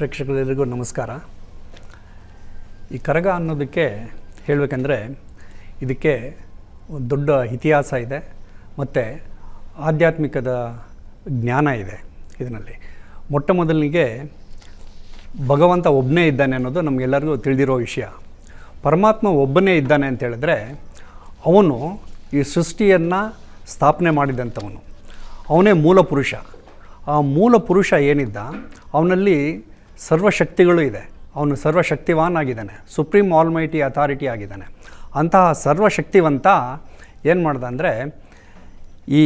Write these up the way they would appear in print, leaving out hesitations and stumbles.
ಪ್ರೇಕ್ಷಕರೆಲ್ಲರಿಗೂ ನಮಸ್ಕಾರ. ಈ ಕರಗ ಅನ್ನೋದಕ್ಕೆ ಹೇಳಬೇಕಂದ್ರೆ ಇದಕ್ಕೆ ಒಂದು ದೊಡ್ಡ ಇತಿಹಾಸ ಇದೆ ಮತ್ತು ಆಧ್ಯಾತ್ಮಿಕದ ಜ್ಞಾನ ಇದೆ. ಇದರಲ್ಲಿ ಮೊಟ್ಟ ಮೊದಲಿಗೆ ಭಗವಂತ ಒಬ್ಬನೇ ಇದ್ದಾನೆ ಅನ್ನೋದು ನಮಗೆಲ್ಲರಿಗೂ ತಿಳಿದಿರೋ ವಿಷಯ. ಪರಮಾತ್ಮ ಒಬ್ಬನೇ ಇದ್ದಾನೆ ಅಂತ ಹೇಳಿದ್ರೆ ಅವನು ಈ ಸೃಷ್ಟಿಯನ್ನು ಸ್ಥಾಪನೆ ಮಾಡಿದಂಥವನು, ಅವನೇ ಮೂಲ ಪುರುಷ. ಆ ಮೂಲ ಪುರುಷ ಏನಿದ್ದ ಅವನಲ್ಲಿ ಸರ್ವಶಕ್ತಿಗಳು ಇದೆ. ಅವನು ಸರ್ವಶಕ್ತಿವಾನ್ ಆಗಿದ್ದಾನೆ, ಸುಪ್ರೀಂ ಆಲ್ಮೈಟಿ ಅಥಾರಿಟಿ ಆಗಿದ್ದಾನೆ. ಅಂತಹ ಸರ್ವಶಕ್ತಿವಂತ ಏನು ಮಾಡ್ದ ಅಂದರೆ ಈ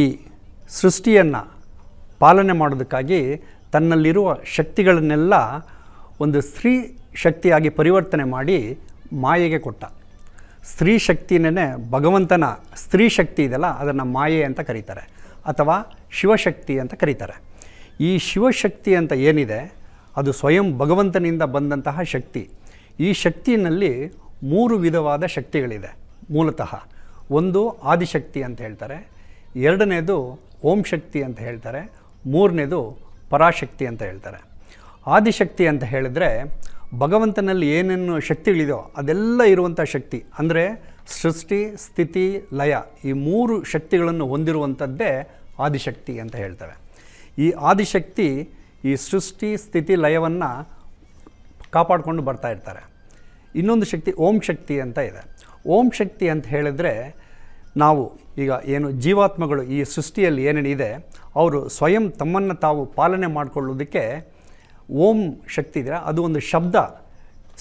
ಸೃಷ್ಟಿಯನ್ನು ಪಾಲನೆ ಮಾಡೋದಕ್ಕಾಗಿ ತನ್ನಲ್ಲಿರುವ ಶಕ್ತಿಗಳನ್ನೆಲ್ಲ ಒಂದು ಸ್ತ್ರೀ ಶಕ್ತಿಯಾಗಿ ಪರಿವರ್ತನೆ ಮಾಡಿ ಮಾಯೆಗೆ ಕೊಟ್ಟ. ಸ್ತ್ರೀ ಶಕ್ತಿನೇ ಭಗವಂತನ ಸ್ತ್ರೀ ಶಕ್ತಿ ಇದೆಯಲ್ಲ, ಅದನ್ನು ಮಾಯೆ ಅಂತ ಕರೀತಾರೆ ಅಥವಾ ಶಿವಶಕ್ತಿ ಅಂತ ಕರೀತಾರೆ. ಈ ಶಿವಶಕ್ತಿ ಅಂತ ಏನಿದೆ ಅದು ಸ್ವಯಂ ಭಗವಂತನಿಂದ ಬಂದಂತಹ ಶಕ್ತಿ. ಈ ಶಕ್ತಿಯಲ್ಲಿ 3 ವಿಧವಾದ ಶಕ್ತಿಗಳಿದೆ. ಮೂಲತಃ ಒಂದು ಆದಿಶಕ್ತಿ ಅಂತ ಹೇಳ್ತಾರೆ, ಎರಡನೇದು ಓಂ ಶಕ್ತಿ ಅಂತ ಹೇಳ್ತಾರೆ, ಮೂರನೇದು ಪರಾಶಕ್ತಿ ಅಂತ ಹೇಳ್ತಾರೆ. ಆದಿಶಕ್ತಿ ಅಂತ ಹೇಳಿದ್ರೆ ಭಗವಂತನಲ್ಲಿ ಏನೇನು ಶಕ್ತಿಗಳಿದೆಯೋ ಅದೆಲ್ಲ ಇರುವಂಥ ಶಕ್ತಿ. ಅಂದರೆ ಸೃಷ್ಟಿ, ಸ್ಥಿತಿ, ಲಯ ಈ 3 ಶಕ್ತಿಗಳನ್ನು ಹೊಂದಿರುವಂಥದ್ದೇ ಆದಿಶಕ್ತಿ ಅಂತ ಹೇಳ್ತೇವೆ. ಈ ಆದಿಶಕ್ತಿ ಈ ಸೃಷ್ಟಿ, ಸ್ಥಿತಿ, ಲಯವನ್ನು ಕಾಪಾಡಿಕೊಂಡು ಬರ್ತಾ ಇರ್ತಾರೆ. ಇನ್ನೊಂದು ಶಕ್ತಿ ಓಂ ಶಕ್ತಿ ಅಂತ ಇದೆ. ಓಂ ಶಕ್ತಿ ಅಂತ ಹೇಳಿದ್ರೆ ನಾವು ಈಗ ಏನು ಜೀವಾತ್ಮಗಳು ಈ ಸೃಷ್ಟಿಯಲ್ಲಿ ಏನೇನಿದೆ ಅವರು ಸ್ವಯಂ ತಮ್ಮನ್ನು ತಾವು ಪಾಲನೆ ಮಾಡಿಕೊಳ್ಳೋದಕ್ಕೆ ಓಂ ಶಕ್ತಿ ಇದೆ. ಅದು ಒಂದು ಶಬ್ದ,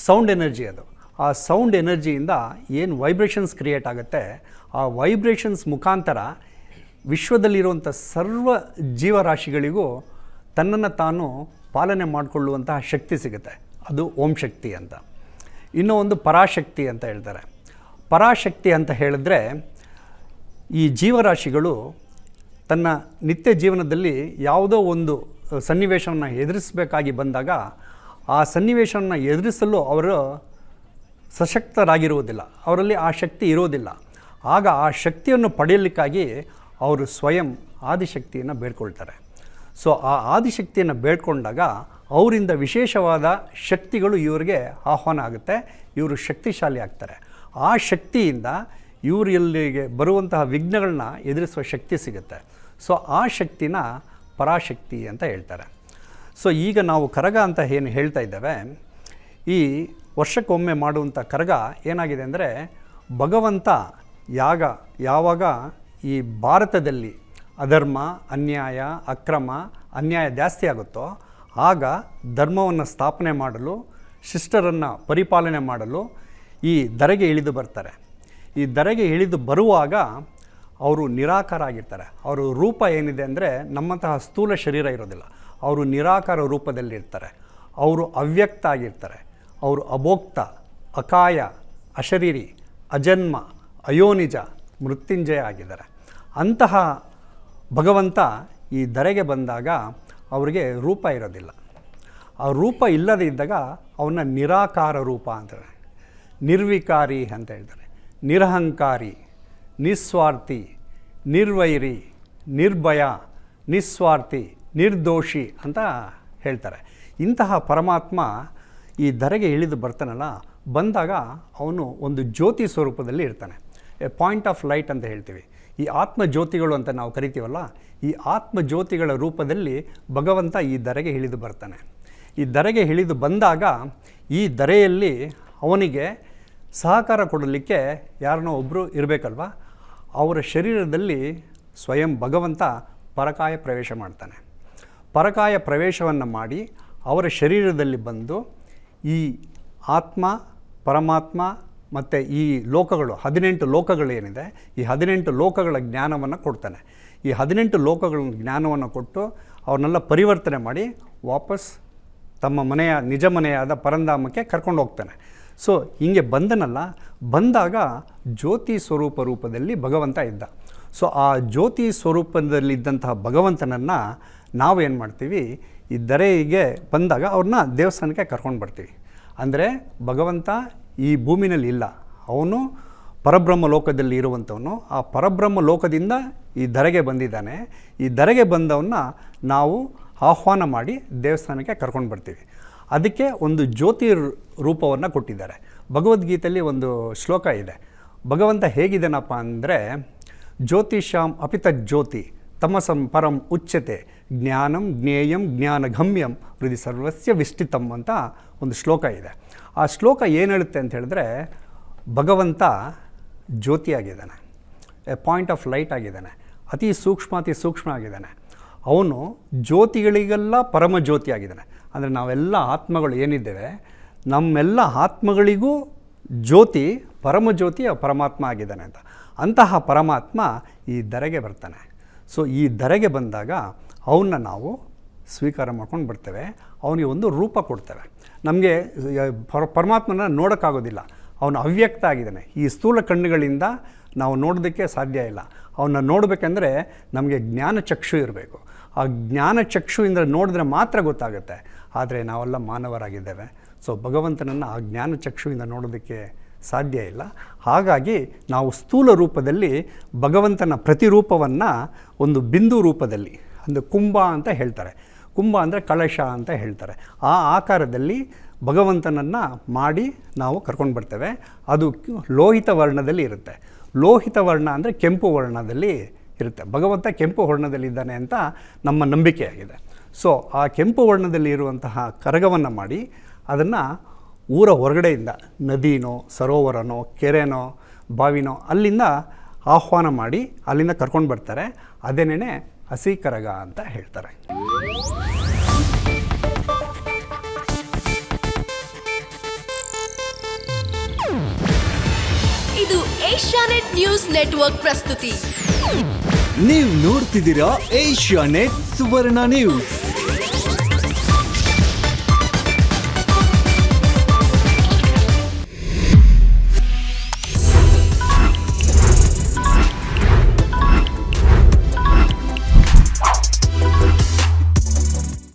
ಸೌಂಡ್ ಎನರ್ಜಿ. ಅದು ಆ ಸೌಂಡ್ ಎನರ್ಜಿಯಿಂದ ಏನು ವೈಬ್ರೇಷನ್ಸ್ ಕ್ರಿಯೇಟ್ ಆಗುತ್ತೆ, ಆ ವೈಬ್ರೇಷನ್ಸ್ ಮುಖಾಂತರ ವಿಶ್ವದಲ್ಲಿರುವಂಥ ಸರ್ವ ಜೀವರಾಶಿಗಳಿಗೂ ತನ್ನನ್ನು ತಾನು ಪಾಲನೆ ಮಾಡಿಕೊಳ್ಳುವಂತಹ ಶಕ್ತಿ ಸಿಗುತ್ತೆ. ಅದು ಓಂ ಶಕ್ತಿ ಅಂತ. ಇನ್ನೂ ಒಂದು ಪರಾಶಕ್ತಿ ಅಂತ ಹೇಳ್ತಾರೆ. ಪರಾಶಕ್ತಿ ಅಂತ ಹೇಳಿದ್ರೆ ಈ ಜೀವರಾಶಿಗಳು ತನ್ನ ನಿತ್ಯ ಜೀವನದಲ್ಲಿ ಯಾವುದೋ ಒಂದು ಸನ್ನಿವೇಶವನ್ನು ಎದುರಿಸಬೇಕಾಗಿ ಬಂದಾಗ ಆ ಸನ್ನಿವೇಶವನ್ನು ಎದುರಿಸಲು ಅವರು ಸಶಕ್ತರಾಗಿರುವುದಿಲ್ಲ, ಅವರಲ್ಲಿ ಆ ಶಕ್ತಿ ಇರೋದಿಲ್ಲ. ಆಗ ಆ ಶಕ್ತಿಯನ್ನು ಪಡೆಯಲಿಕ್ಕಾಗಿ ಅವರು ಸ್ವಯಂ ಆದಿಶಕ್ತಿಯನ್ನು ಬೇಡ್ಕೊಳ್ತಾರೆ. ಸೊ ಆ ಆದಿಶಕ್ತಿಯನ್ನು ಬೇಡ್ಕೊಂಡಾಗ ಅವರಿಂದ ವಿಶೇಷವಾದ ಶಕ್ತಿಗಳು ಇವರಿಗೆ ಆಹ್ವಾನ ಆಗುತ್ತೆ, ಇವರು ಶಕ್ತಿಶಾಲಿ ಆಗ್ತಾರೆ. ಆ ಶಕ್ತಿಯಿಂದ ಇವರು ಎಲ್ಲಿಗೆ ಬರುವಂತಹ ವಿಘ್ನಗಳನ್ನ ಎದುರಿಸುವ ಶಕ್ತಿ ಸಿಗುತ್ತೆ. ಸೊ ಆ ಶಕ್ತಿನ ಪರಾಶಕ್ತಿ ಅಂತ ಹೇಳ್ತಾರೆ. ಸೊ ಈಗ ನಾವು ಕರಗ ಅಂತ ಏನು ಹೇಳ್ತಾ ಇದ್ದೇವೆ, ಈ ವರ್ಷಕ್ಕೊಮ್ಮೆ ಮಾಡುವಂಥ ಕರಗ ಏನಾಗಿದೆ ಅಂದರೆ ಭಗವಂತ ಯಾವಾಗ ಈ ಭಾರತದಲ್ಲಿ ಅಧರ್ಮ, ಅನ್ಯಾಯ, ಅಕ್ರಮ, ಅನ್ಯಾಯ ಜಾಸ್ತಿ ಆಗುತ್ತೋ ಆಗ ಧರ್ಮವನ್ನು ಸ್ಥಾಪನೆ ಮಾಡಲು, ಶಿಷ್ಟರನ್ನು ಪರಿಪಾಲನೆ ಮಾಡಲು ಈ ಧರೆಗೆ ಇಳಿದು ಬರ್ತಾರೆ. ಈ ಧರೆಗೆ ಇಳಿದು ಬರುವಾಗ ಅವರು ನಿರಾಕಾರ ಆಗಿರ್ತಾರೆ. ಅವರ ರೂಪ ಏನಿದೆ ಅಂದರೆ ನಮ್ಮಂತಹ ಸ್ಥೂಲ ಶರೀರ ಇರೋದಿಲ್ಲ, ಅವರು ನಿರಾಕಾರ ರೂಪದಲ್ಲಿರ್ತಾರೆ. ಅವರು ಅವ್ಯಕ್ತ ಆಗಿರ್ತಾರೆ. ಅವರು ಅಭೋಕ್ತ, ಅಕಾಯ, ಅಶರೀರಿ, ಅಜನ್ಮ, ಅಯೋನಿಜ, ಮೃತ್ಯುಂಜಯ ಆಗಿದ್ದಾರೆ. ಅಂತಹ ಭಗವಂತ ಈ ಧರೆಗೆ ಬಂದಾಗ ಅವರಿಗೆ ರೂಪ ಇರೋದಿಲ್ಲ. ಆ ರೂಪ ಇಲ್ಲದೇ ಇದ್ದಾಗ ಅವನ್ನ ನಿರಾಕಾರ ರೂಪ ಅಂತಾರೆ, ನಿರ್ವಿಕಾರಿ ಅಂತ ಹೇಳ್ತಾರೆ, ನಿರಹಂಕಾರಿ, ನಿಸ್ವಾರ್ಥಿ, ನಿರ್ವೈರಿ, ನಿರ್ಭಯ, ನಿಸ್ವಾರ್ಥಿ, ನಿರ್ದೋಷಿ ಅಂತ ಹೇಳ್ತಾರೆ. ಇಂತಹ ಪರಮಾತ್ಮ ಈ ಧರೆಗೆ ಇಳಿದು ಬರ್ತಾನಲ್ಲ, ಬಂದಾಗ ಅವನು ಒಂದು ಜ್ಯೋತಿ ಸ್ವರೂಪದಲ್ಲಿ ಇರ್ತಾನೆ. ಎ ಪಾಯಿಂಟ್ ಆಫ್ ಲೈಟ್ ಅಂತ ಹೇಳ್ತೀವಿ. ಈ ಆತ್ಮ ಜ್ಯೋತಿಗಳು ಅಂತ ನಾವು ಕರಿತೀವಲ್ಲ, ಈ ಆತ್ಮ ಜ್ಯೋತಿಗಳ ರೂಪದಲ್ಲಿ ಭಗವಂತ ಈ ಧರೆಗೆ ಇಳಿದು ಬರ್ತಾನೆ. ಈ ಧರೆಗೆ ಇಳಿದು ಬಂದಾಗ ಈ ಧರೆಯಲ್ಲಿ ಅವನಿಗೆ ಸಹಕಾರ ಕೊಡಲಿಕ್ಕೆ ಯಾರನ್ನೋ ಒಬ್ಬರು ಇರಬೇಕಲ್ವ. ಅವರ ಶರೀರದಲ್ಲಿ ಸ್ವಯಂ ಭಗವಂತ ಪರಕಾಯ ಪ್ರವೇಶ ಮಾಡ್ತಾನೆ. ಪರಕಾಯ ಪ್ರವೇಶವನ್ನು ಮಾಡಿ ಅವರ ಶರೀರದಲ್ಲಿ ಬಂದು ಈ ಆತ್ಮ, ಪರಮಾತ್ಮ ಮತ್ತು ಈ ಲೋಕಗಳು 18 ಲೋಕಗಳೇನಿದೆ ಈ 18 ಲೋಕಗಳ ಜ್ಞಾನವನ್ನು ಕೊಡ್ತಾನೆ. ಈ 18 ಲೋಕಗಳ ಜ್ಞಾನವನ್ನು ಕೊಟ್ಟು ಅವ್ರನ್ನೆಲ್ಲ ಪರಿವರ್ತನೆ ಮಾಡಿ ವಾಪಸ್ ತಮ್ಮ ನಿಜ ಮನೆಯಾದ ಪರಂಧಾಮಕ್ಕೆ ಕರ್ಕೊಂಡು ಹೋಗ್ತಾನೆ. ಸೊ ಹೀಗೆ ಬಂದಾಗ ಜ್ಯೋತಿ ರೂಪದಲ್ಲಿ ಭಗವಂತ ಇದ್ದ. ಸೊ ಆ ಜ್ಯೋತಿ ಸ್ವರೂಪದಲ್ಲಿದ್ದಂತಹ ಭಗವಂತನನ್ನು ನಾವೇನು ಮಾಡ್ತೀವಿ, ಈ ಧರೆಗೆ ಬಂದಾಗ ಅವ್ರನ್ನ ದೇವಸ್ಥಾನಕ್ಕೆ ಕರ್ಕೊಂಡು ಬರ್ತೀವಿ. ಅಂದರೆ ಭಗವಂತ ಈ ಭೂಮಿನಲ್ಲಿ ಇಲ್ಲ, ಅವನು ಪರಬ್ರಹ್ಮ ಲೋಕದಲ್ಲಿ ಇರುವಂಥವನು. ಆ ಪರಬ್ರಹ್ಮ ಲೋಕದಿಂದ ಈ ಧರೆಗೆ ಬಂದಿದ್ದಾನೆ. ಈ ಧರೆಗೆ ಬಂದವನ್ನ ನಾವು ಆಹ್ವಾನ ಮಾಡಿ ದೇವಸ್ಥಾನಕ್ಕೆ ಕರ್ಕೊಂಡು ಬರ್ತೀವಿ. ಅದಕ್ಕೆ ಒಂದು ಜ್ಯೋತಿ ರೂಪವನ್ನು ಕೊಟ್ಟಿದ್ದಾರೆ. ಭಗವದ್ಗೀತೆಯಲ್ಲಿ ಒಂದು ಶ್ಲೋಕ ಇದೆ. ಭಗವಂತ ಹೇಗಿದ್ದಾನಪ್ಪ ಅಂದರೆ, ಜ್ಯೋತಿಷಾಂ ಅಪಿತ ಜ್ಯೋತಿ ತಮಸಂ ಪರಂ ಉಚ್ಯತೆ ಜ್ಞಾನಂ ಜ್ಞೇಯಂ ಜ್ಞಾನಗಮ್ಯಂ ಹೃದಯ ಸರ್ವಸ್ಯ ವಿಷ್ಟಿತಂ ಅಂತ ಒಂದು ಶ್ಲೋಕ ಇದೆ. ಆ ಶ್ಲೋಕ ಏನು ಹೇಳುತ್ತೆ ಅಂತ ಹೇಳಿದ್ರೆ, ಭಗವಂತ ಜ್ಯೋತಿಯಾಗಿದ್ದಾನೆ, ಎ ಪಾಯಿಂಟ್ ಆಫ್ ಲೈಟ್ ಆಗಿದ್ದಾನೆ, ಅತಿ ಸೂಕ್ಷ್ಮ ಆಗಿದ್ದಾನೆ. ಅವನು ಜ್ಯೋತಿಗಳಿಗೆಲ್ಲ ಪರಮ ಜ್ಯೋತಿ ಆಗಿದ್ದಾನೆ. ಅಂದರೆ ನಾವೆಲ್ಲ ಆತ್ಮಗಳು ಏನಿದ್ದೇವೆ, ನಮ್ಮೆಲ್ಲ ಆತ್ಮಗಳಿಗೂ ಜ್ಯೋತಿ ಪರಮ ಜ್ಯೋತಿ ಪರಮಾತ್ಮ ಆಗಿದ್ದಾನೆ ಅಂತ. ಅಂತಹ ಪರಮಾತ್ಮ ಈ ಧರೆಗೆ ಬರ್ತಾನೆ. ಸೊ ಈ ಧರೆಗೆ ಬಂದಾಗ ಅವನ್ನ ನಾವು ಸ್ವೀಕಾರ ಮಾಡ್ಕೊಂಡು ಬರ್ತೇವೆ. ಅವನಿಗೆ ಒಂದು ರೂಪ ಕೊಡ್ತೇವೆ. ನಮಗೆ ಪರಮಾತ್ಮನ ನೋಡೋಕ್ಕಾಗೋದಿಲ್ಲ, ಅವನು ಅವ್ಯಕ್ತ ಆಗಿದ್ದಾನೆ. ಈ ಸ್ಥೂಲ ಕಣ್ಣುಗಳಿಂದ ನಾವು ನೋಡೋದಕ್ಕೆ ಸಾಧ್ಯ ಇಲ್ಲ. ಅವನ್ನ ನೋಡಬೇಕಂದ್ರೆ ನಮಗೆ ಜ್ಞಾನಚಕ್ಷು ಇರಬೇಕು. ಆ ಜ್ಞಾನಚಕ್ಷುವಿಂದ ನೋಡಿದ್ರೆ ಮಾತ್ರ ಗೊತ್ತಾಗುತ್ತೆ. ಆದರೆ ನಾವೆಲ್ಲ ಮಾನವರಾಗಿದ್ದೇವೆ. ಸೊ ಭಗವಂತನನ್ನು ಆ ಜ್ಞಾನಚಕ್ಷುವಿಂದ ನೋಡೋದಕ್ಕೆ ಸಾಧ್ಯ ಇಲ್ಲ. ಹಾಗಾಗಿ ನಾವು ಸ್ಥೂಲ ರೂಪದಲ್ಲಿ ಭಗವಂತನ ಪ್ರತಿರೂಪವನ್ನು ಒಂದು ಬಿಂದು ರೂಪದಲ್ಲಿ, ಒಂದು ಕುಂಭ ಅಂತ ಹೇಳ್ತಾರೆ, ಕುಂಭ ಅಂದರೆ ಕಳಶ ಅಂತ ಹೇಳ್ತಾರೆ, ಆ ಆಕಾರದಲ್ಲಿ ಭಗವಂತನನ್ನು ಮಾಡಿ ನಾವು ಕರ್ಕೊಂಡು ಬರ್ತೇವೆ. ಅದು ಲೋಹಿತ ವರ್ಣದಲ್ಲಿ ಇರುತ್ತೆ. ಲೋಹಿತ ವರ್ಣ ಅಂದರೆ ಕೆಂಪು ವರ್ಣದಲ್ಲಿ ಇರುತ್ತೆ. ಭಗವಂತ ಕೆಂಪು ವರ್ಣದಲ್ಲಿದ್ದಾನೆ ಅಂತ ನಮ್ಮ ನಂಬಿಕೆಯಾಗಿದೆ. ಸೊ ಆ ಕೆಂಪು ವರ್ಣದಲ್ಲಿ ಇರುವಂತಹ ಕರಗವನ್ನು ಮಾಡಿ ಅದನ್ನು ಊರ ಹೊರಗಡೆಯಿಂದ ನದಿನೋ ಸರೋವರನೋ ಕೆರೆನೋ ಬಾವಿನೋ ಅಲ್ಲಿಂದ ಆಹ್ವಾನ ಮಾಡಿ ಅಲ್ಲಿಂದ ಕರ್ಕೊಂಡು ಬರ್ತಾರೆ. ಅದೇನೇ ಹಸಿ ಕರಗ ಅಂತ ಹೇಳ್ತಾರೆ. ಇದು ಏಷ್ಯಾನೆಟ್ ನ್ಯೂಸ್ ನೆಟ್ವರ್ಕ್ ಪ್ರಸ್ತುತಿ. ನೀವು ನೋಡ್ತಿದ್ದೀರಾ ಏಷ್ಯಾನೆಟ್ ಸುವರ್ಣ ನ್ಯೂಸ್.